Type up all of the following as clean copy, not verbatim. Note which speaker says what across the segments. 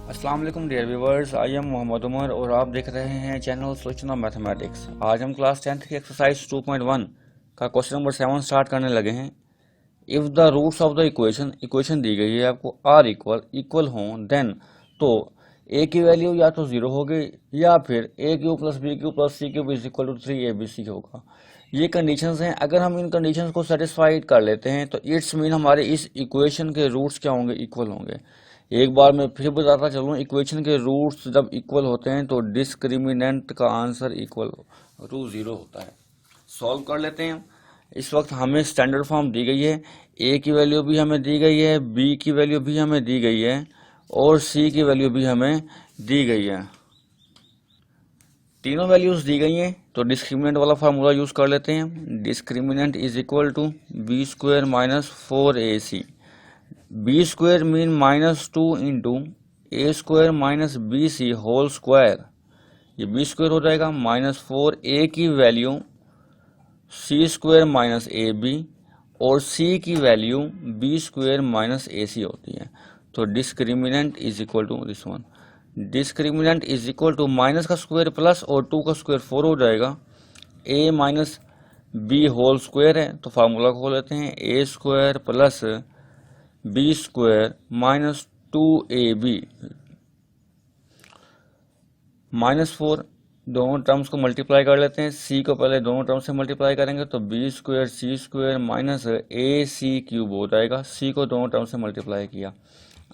Speaker 1: अस्सलाम वालेकुम dear viewers, I am Mohammad Umar और आप देख रहे हैं चैनल सोल्यूशन ऑफ मैथमेटिक्स। आज हम क्लास 10th की एक्सरसाइज 2.1 का क्वेश्चन नंबर 7 स्टार्ट करने लगे हैं। If the roots of the equation दी गई है आपको आर इक्वल हों देन, तो ए की वैल्यू या तो 0 होगी या फिर a cube plus b cube plus c cube is equal to 3abc होगा। ये कंडीशंस हैं। अगर हम इन कंडीशंस को सेटिस्फाइड कर लेते हैं तो इट्स मीन हमारे इस इक्वेशन के रूट्स क्या होंगे, इक्वल होंगे। एक बार मैं फिर बताता चलूँ, इक्वेशन के रूट्स जब इक्वल होते हैं तो डिस्क्रिमिनेंट का आंसर इक्वल टू 0 होता है। सॉल्व कर लेते हैं। इस वक्त हमें स्टैंडर्ड फॉर्म दी गई है, ए की वैल्यू भी हमें दी गई है, बी की वैल्यू भी हमें दी गई है और सी की वैल्यू भी हमें दी गई है। तीनों वैल्यूज दी गई हैं तो डिस्क्रिमिनेंट वाला फार्मूला यूज कर लेते हैं। Discriminant is equal to b square minus 4ac। B square mean -2 into A square minus B C whole square. ये बी स्क्वायर हो जाएगा -4a की value C square minus a B और सी की वैल्यू बी स्क्वायर माइनस ए सी होती है। तो discriminant is equal to this one. Discriminant is equal to minus का स्क्वायर प्लस और 2 का स्क्वायर 4 हो जाएगा। ए माइनस बी होल स्क्वायर है तो फार्मूला खोल लेते हैं, a square plus b square minus 2ab -4। दोनों टर्म्स को मल्टीप्लाई कर लेते हैं। सी को पहले दोनों टर्म्स से मल्टीप्लाई करेंगे तो B square c square minus ए सी क्यूब हो जाएगा। सी को दोनों टर्म से मल्टीप्लाई किया।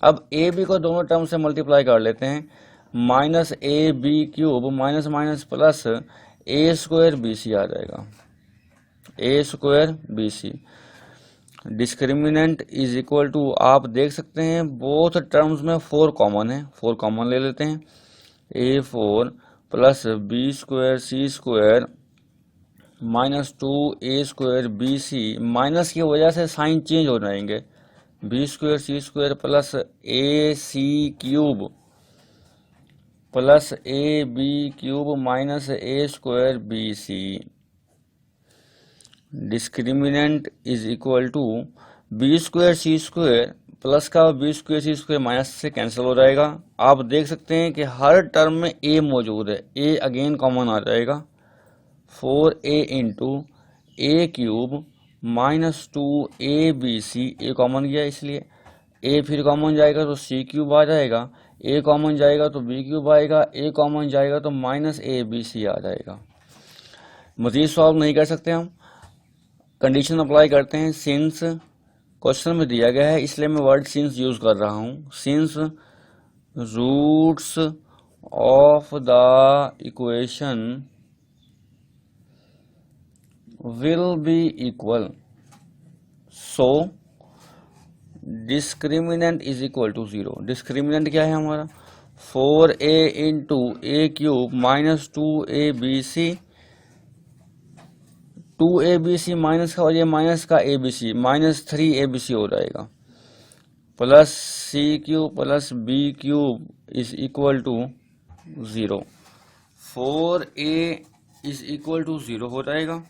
Speaker 1: अब ए बी को दोनों टर्म से मल्टीप्लाई कर लेते हैं, minus a b cube minus minus plus a square b c आ जाएगा, a square b c. Discriminant is equal to, आप देख सकते हैं बोथ टर्म्स में 4 कॉमन है, 4 कॉमन ले लेते हैं। a4 plus b square c square minus 2a square b c, minus की वजह से साइन चेंज हो जाएंगे। B square c square plus a c cube plus a b cube minus a square b c. Discriminant is equal to b square c square plus का b square c square minus से cancel हो जाएगा। आप देख सकते हैं कि हर term में ए मौजूद है, ए अगेन कॉमन आ जाएगा। 4a into a cube minus 2abc, A common गया इसलिए ए फिर कॉमन जाएगा तो सी क्यूब आ जाएगा, ए कॉमन जाएगा तो बी क्यूब आएगा, ए कॉमन जाएगा तो माइनस abc आ जाएगा। मजीद सॉल्व नहीं कर सकते हम, कंडीशन अप्लाई करते हैं। सिंस क्वेश्चन में दिया गया है इसलिए मैं वर्ड सिंस यूज कर रहा हूँ। Since roots of the equation will be equal, so discriminant is equal to 0। Discriminant क्या है हमारा, 4a into a cube minus 2abc, 2abc minus का, और ये माइनस का abc माइनस 3abc हो जाएगा, plus c cube plus b cube is equal to 0। 4a is equal to 0 हो जाएगा।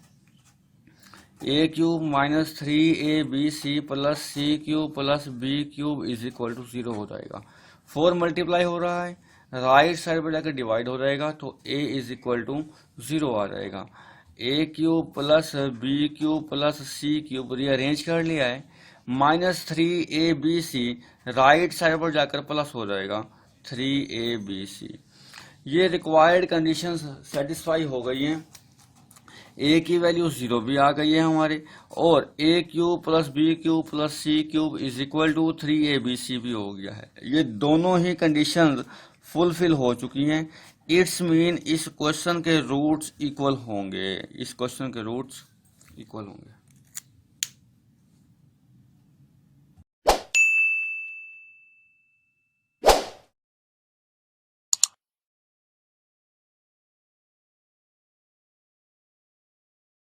Speaker 1: A cube minus 3abc plus c cube plus b cube is equal to 0 हो जाएगा। 4 मल्टीप्लाई हो रहा है, राइट साइड पर जाकर डिवाइड हो जाएगा तो a इज इक्वल टू 0 आ जाएगा। A cube plus b cube plus c cube rearrange कर लिया है, माइनस 3abc राइट साइड पर जाकर प्लस हो जाएगा 3abc। ये रिक्वायर्ड कंडीशंस सेटिस्फाई हो गई हैं। ए की वैल्यू 0 भी आ गई है हमारे, और a cube plus b cube plus c cube is equal to 3abc भी हो गया है। ये दोनों ही कंडीशंस फुलफिल हो चुकी हैं। इट्स मीन इस क्वेश्चन के रूट्स इक्वल होंगे, इस क्वेश्चन के रूट्स इक्वल होंगे।